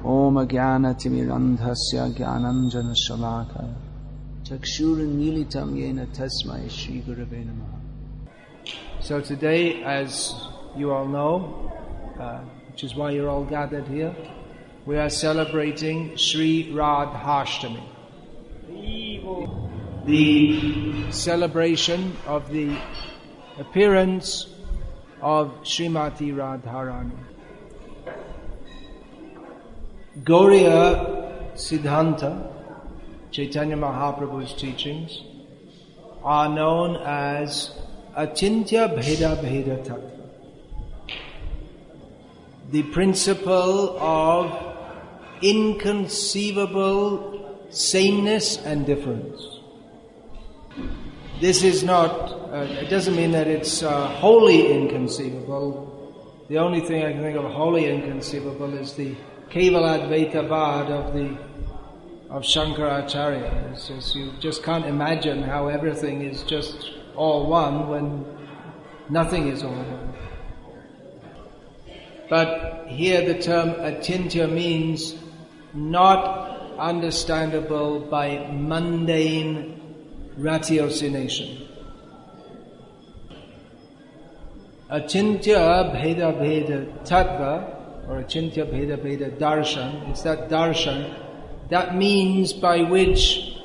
Om Jnanatimirandhasya Jnananjana Shalakaya Chakshurunmilitam Yena Tasmai Shri Gurave Namaha. So today, as you all know, which is why you're all gathered here, we are celebrating Sri Radhashtami, the celebration of the appearance of Srimati Radharani. Gauriya Siddhanta, Chaitanya Mahaprabhu's teachings, are known as Achintya Bheda Bheda Tattva, the principle of inconceivable sameness and difference. This is not, it doesn't mean that it's wholly inconceivable. The only thing I can think of wholly inconceivable is the Kevaladvaitavad of Shankaracharya. It's just, you just can't imagine how everything is just all one when nothing is all one. But here the term achintya means not understandable by mundane ratiocination. Achintya Bheda Bheda Tattva, or Achintya Bheda Bheda Darshan, it's that darshan, that means by which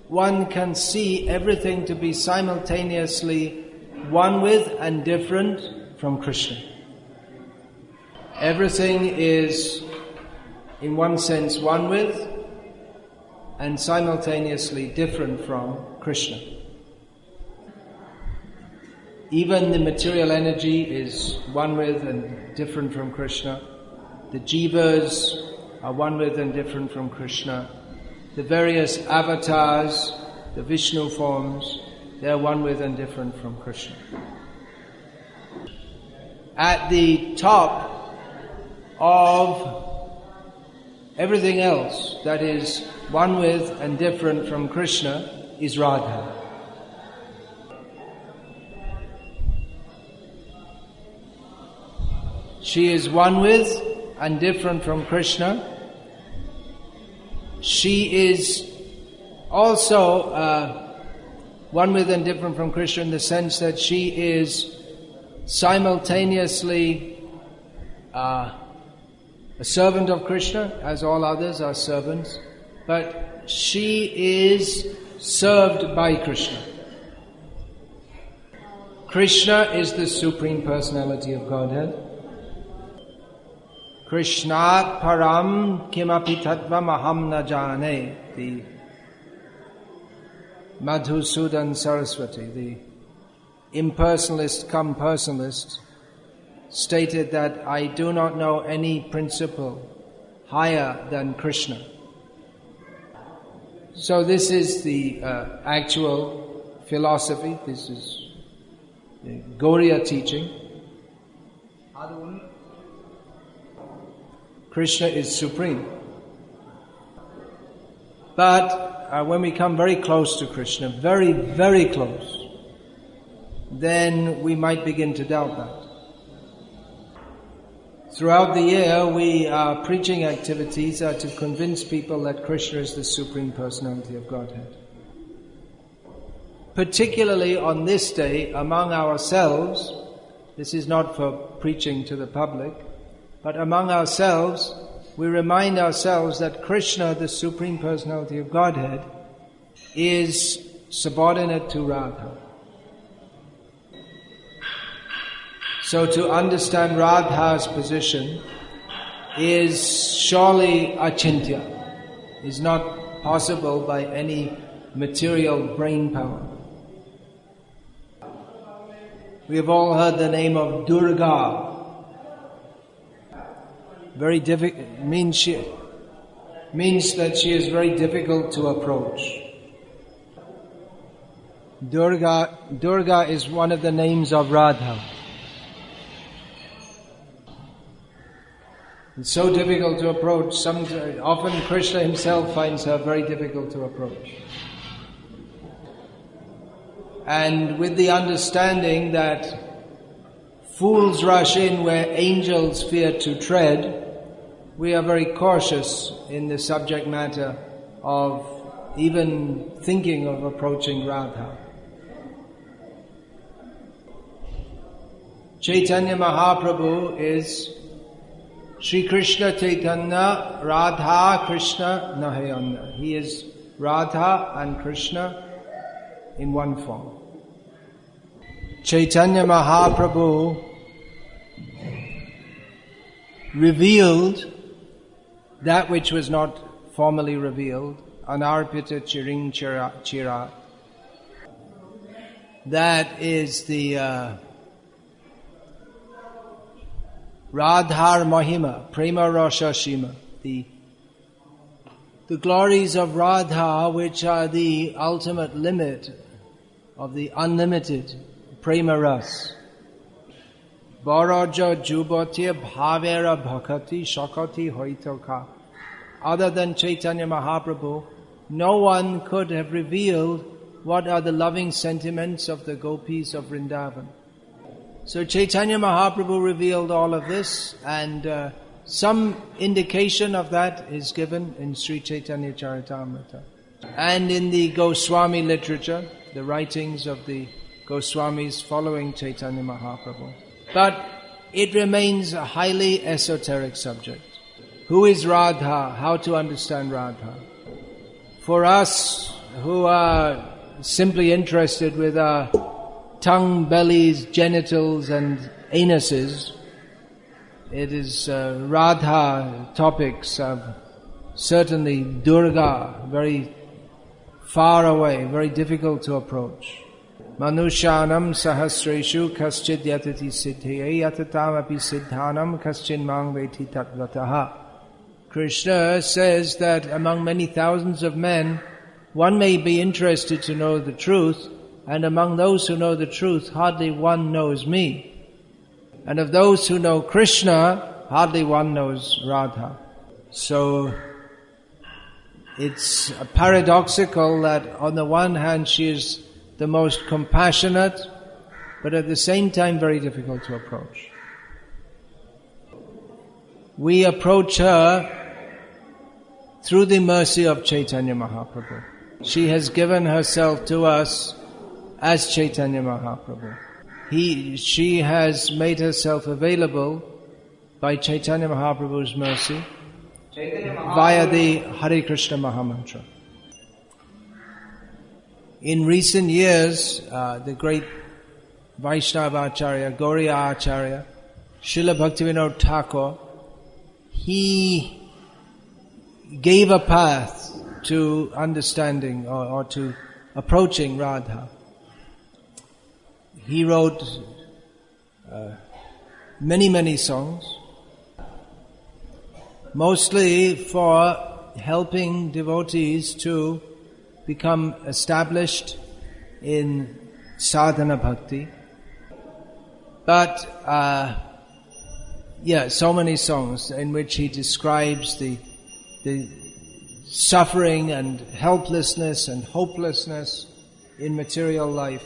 one can see everything to be simultaneously one with and different from Krishna. Everything is, in one sense, one with and simultaneously different from Krishna. Even the material energy is one with and different from Krishna. The jivas are one with and different from Krishna. The various avatars, the Vishnu forms, they are one with and different from Krishna. At the top of everything else that is one with and different from Krishna is Radha. She is one with and different from Krishna. She is also one with and different from Krishna in the sense that she is simultaneously a servant of Krishna, as all others are servants, but she is served by Krishna. Krishna is the Supreme Personality of Godhead. Krishnat param kimapi tattvam aham na jane, the Madhusudan Saraswati, the impersonalist cum personalist, stated that I do not know any principle higher than Krishna. So this is the actual philosophy, this is the Gauriya teaching. Krishna is supreme. But when we come very close to Krishna, very, very close, then we might begin to doubt that. Throughout the year, our preaching activities are to convince people that Krishna is the Supreme Personality of Godhead. Particularly on this day, among ourselves, this is not for preaching to the public, but among ourselves, we remind ourselves that Krishna, the Supreme Personality of Godhead, is subordinate to Radha. So to understand Radha's position is surely achintya, is not possible by any material brain power. We have all heard the name of Durga. Very difficult, means that she is very difficult to approach. Durga is one of the names of Radha. It's so difficult to approach. Often Krishna himself finds her very difficult to approach. And with the understanding that fools rush in where angels fear to tread, we are very cautious in the subject matter of even thinking of approaching Radha. Chaitanya Mahaprabhu is Sri Krishna Chaitanya, Radha Krishna Nahayana. He is Radha and Krishna in one form. Chaitanya Mahaprabhu revealed that which was not formally revealed, Anarpita Chiring Chira. That is the Radhar Mahima, Prema Rasha Shima, the glories of Radha, which are the ultimate limit of the unlimited Prema Ras. Baraja Jubati Bhavera Bhakati Shakati Hoitoka. Other than Chaitanya Mahaprabhu, no one could have revealed what are the loving sentiments of the gopis of Vrindavan. So Chaitanya Mahaprabhu revealed all of this, and some indication of that is given in Sri Chaitanya Charitamrita. And in the Goswami literature, the writings of the Goswamis following Chaitanya Mahaprabhu. But it remains a highly esoteric subject. Who is Radha? How to understand Radha? For us who are simply interested with our tongue, bellies, genitals and anuses, it is Radha topics of certainly Durga, very far away, very difficult to approach. Manushanam sahasreshu kaschid yatati siddhye yatatam api siddhanam kaschin mang veti tatvataha. Krishna says that among many thousands of men, one may be interested to know the truth, and among those who know the truth, hardly one knows me. And of those who know Krishna, hardly one knows Radha. So it's paradoxical that on the one hand she is the most compassionate, but at the same time very difficult to approach. We approach her through the mercy of Chaitanya Mahaprabhu. She has given herself to us as Chaitanya Mahaprabhu. She has made herself available by Chaitanya Mahaprabhu's mercy via the Hare Krishna Mahamantra. In recent years, the great Vaishnava Acharya, Gauriya Acharya, Srila Bhaktivinoda Thakur, he gave a path to understanding or to approaching Radha. He wrote many songs, mostly for helping devotees to become established in sadhana bhakti. But so many songs in which he describes the suffering and helplessness and hopelessness in material life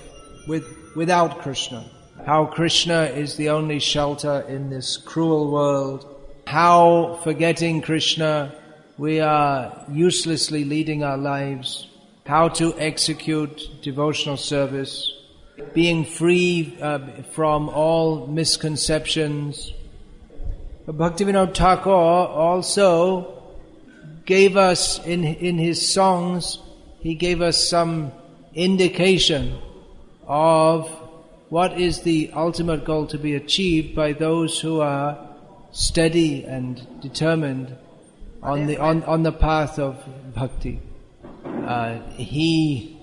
without Krishna. How Krishna is the only shelter in this cruel world. How, forgetting Krishna, we are uselessly leading our lives. How to execute devotional service. Being free from all misconceptions. Bhaktivinoda Thakur also gave us, in his songs, he gave us some indication of what is the ultimate goal to be achieved by those who are steady and determined on the path of bhakti. He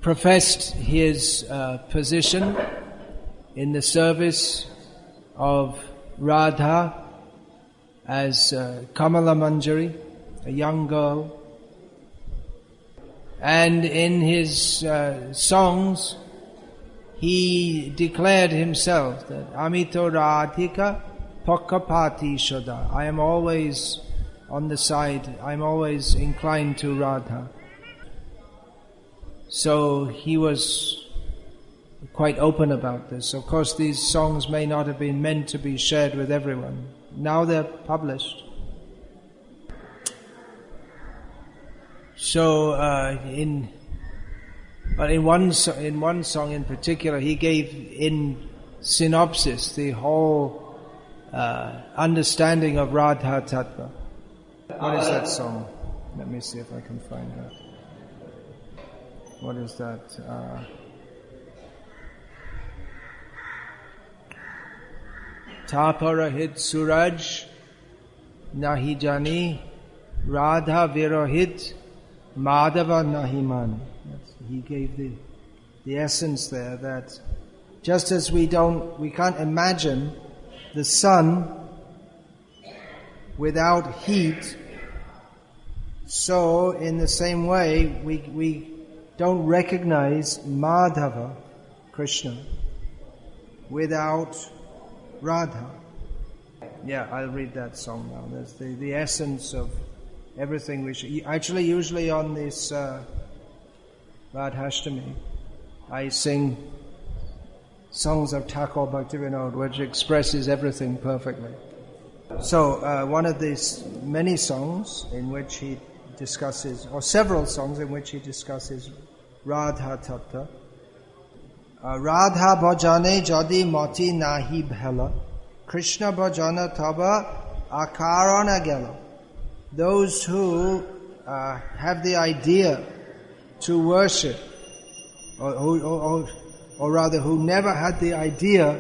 professed his position in the service of Radha as Kamala Manjari, a young girl. And in his songs, he declared himself that Amito Radhika Pakapati Shoda. I am always on the side, I am always inclined to Radha. So he was quite open about this. Of course, these songs may not have been meant to be shared with everyone. Now they're published. So, in one song in particular, he gave in synopsis the whole understanding of Radha Tattva. What is that song? Let me see if I can find that. What is that? Taparahit Suraj Nahi Jani Radha Virohit Madhava Nahiman. He gave the essence there, that just as we can't imagine the sun without heat, so in the same way we don't recognize Madhava, Krishna, without Radha. Yeah, I'll read that song now. That's the essence of everything we should... Actually, usually on this Radhashtami, I sing songs of Thakur Bhaktivinoda, which expresses everything perfectly. So, one of these many songs in which he discusses, or several songs in which he discusses Radha Tattva. Radha bhajane jadi mati nahi bhela, Krishna bhajana taba akarana gela. Those who have the idea to worship, or rather who never had the idea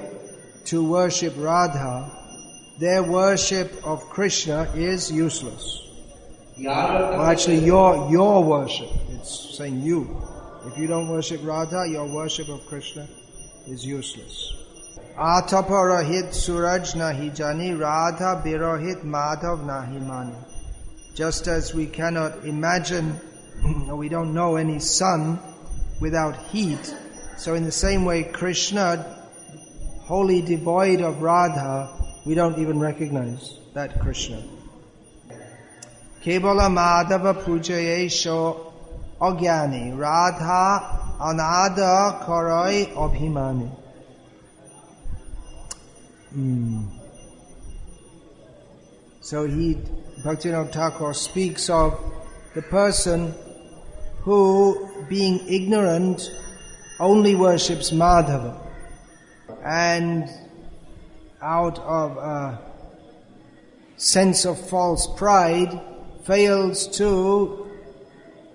to worship Radha, their worship of Krishna is useless. Well, actually, your worship, it's saying you. If you don't worship Radha, your worship of Krishna is useless. Ataparahit suraj nahi jani, Radha birohit madhav nahi mani. Just as we cannot imagine, or we don't know any sun without heat, so in the same way Krishna, wholly devoid of Radha, we don't even recognize that Krishna. Kevala madhava pujaye sho Agyani, Radha anada karai abhimani. So Bhaktivinoda Thakur speaks of the person who, being ignorant, only worships Madhava, and out of a sense of false pride fails to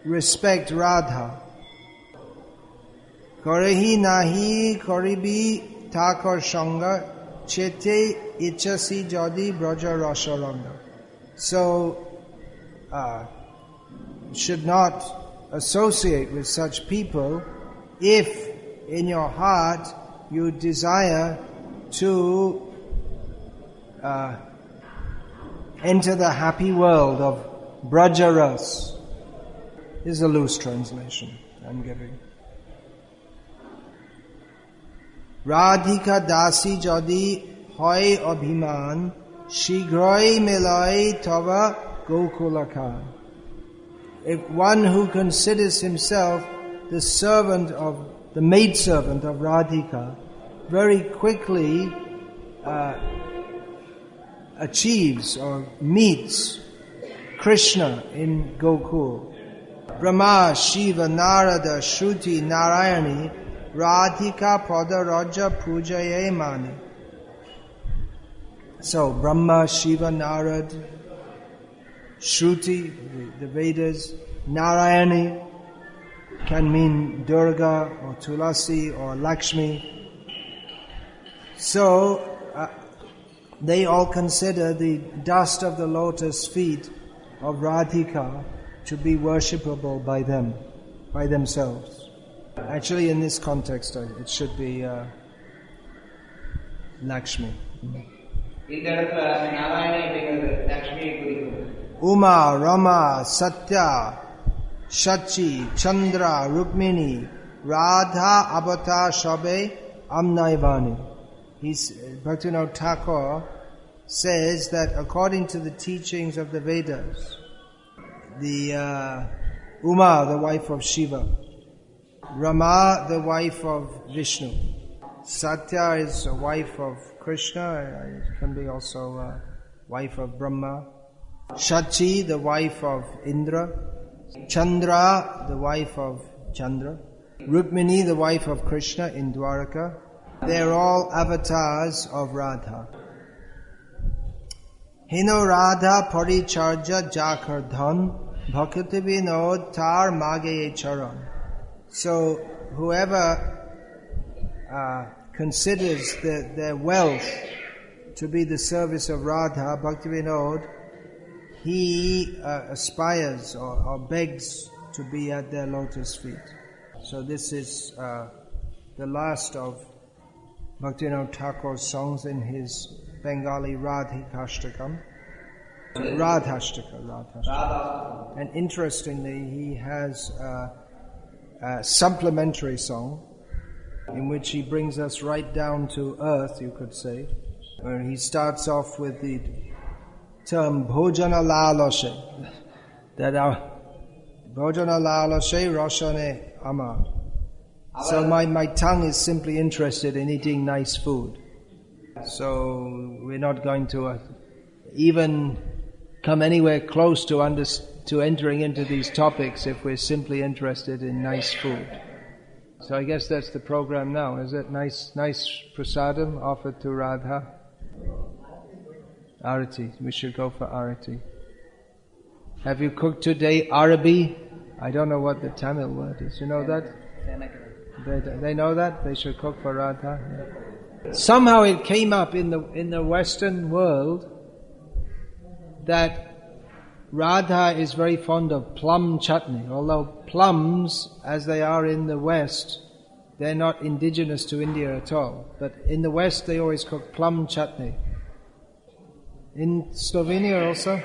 respect Radha. Karehi nahi karibi Thakur Shanga chete ichasi jadi braja rasaranga. So, should not associate with such people if in your heart you desire to enter the happy world of Brajaras. This is a loose translation I'm giving. Radhika dasi jadi hoy abhiman shigroi melai tava gokulaka. If one who considers himself the maidservant of Radhika very quickly achieves or meets Krishna in Gokul. Brahma, Shiva, Narada, Shruti, Narayani, Radhika Pada Raja Pujaye Mani. So Brahma, Shiva, Narada, Shruti, the Vedas, Narayani can mean Durga or Tulasi or Lakshmi. So they all consider the dust of the lotus feet of Radhika to be worshipable by them, by themselves. Actually, in this context, it should be Lakshmi. Uma, Rama, Satya, Shachi, Chandra, Rukmini, Radha, Abata, Shabe, Amnaivani. Bhaktivinoda Thakur says that according to the teachings of the Vedas, the Uma, the wife of Shiva, Rama, the wife of Vishnu. Satya is a wife of Krishna, it can be also a wife of Brahma. Shachi, the wife of Indra. Chandra, the wife of Chandra. Rukmini, the wife of Krishna in Dwaraka. They're all avatars of Radha. Hino Radha paricharja jakardhan Bhaktivinoda tar magaye charan. So whoever considers their wealth to be the service of Radha, Bhaktivinoda, he aspires or begs to be at their lotus feet. So this is the last of Bhaktivinoda Thakur's songs in his Bengali Radhikashtakam. Radhashtaka. And interestingly, he has a supplementary song in which he brings us right down to earth, you could say, where he starts off with the term Bhojana Lalashe, that our Bhojana Lalashe Roshane Amar. So my tongue is simply interested in eating nice food. So we're not going to even come anywhere close to entering into these topics if we're simply interested in nice food. So I guess that's the program now, is it? Nice prasadam offered to Radha. Arati. We should go for Arati. Have you cooked today Arabi? I don't know what the Tamil word is. You know that? They know that? They should cook for Radha. Yeah. Somehow it came up in the Western world that Radha is very fond of plum chutney, although plums, as they are in the West, they're not indigenous to India at all. But in the West they always cook plum chutney. In Slovenia also?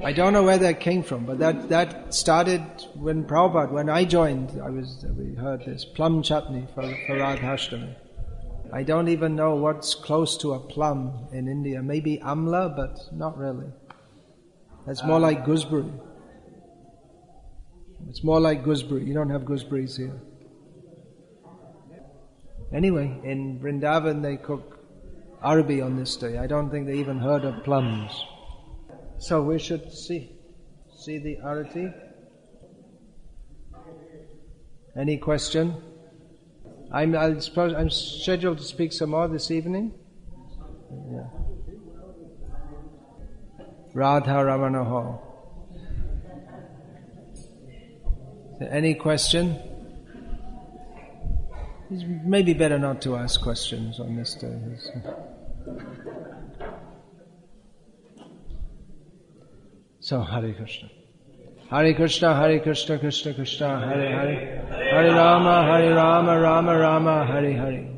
I don't know where that came from, but that started when Prabhupada, when I joined, we heard this, plum chutney for Radhashtami. I don't even know what's close to a plum in India. Maybe amla, but not really. It's more like gooseberry. It's more like gooseberry. You don't have gooseberries here. Anyway, in Vrindavan they cook Arabi on this day. I don't think they even heard of plums. So we should see the Arati. Any question? I'm scheduled to speak some more this evening. Yeah. Radha Ramana Hall. Any question? It's maybe better not to ask questions on this day. So, Hare Krishna. Hare Krishna, Hare Krishna, Krishna Krishna, Hare Hare. Hare Rama, Rama Rama, Hare Hare.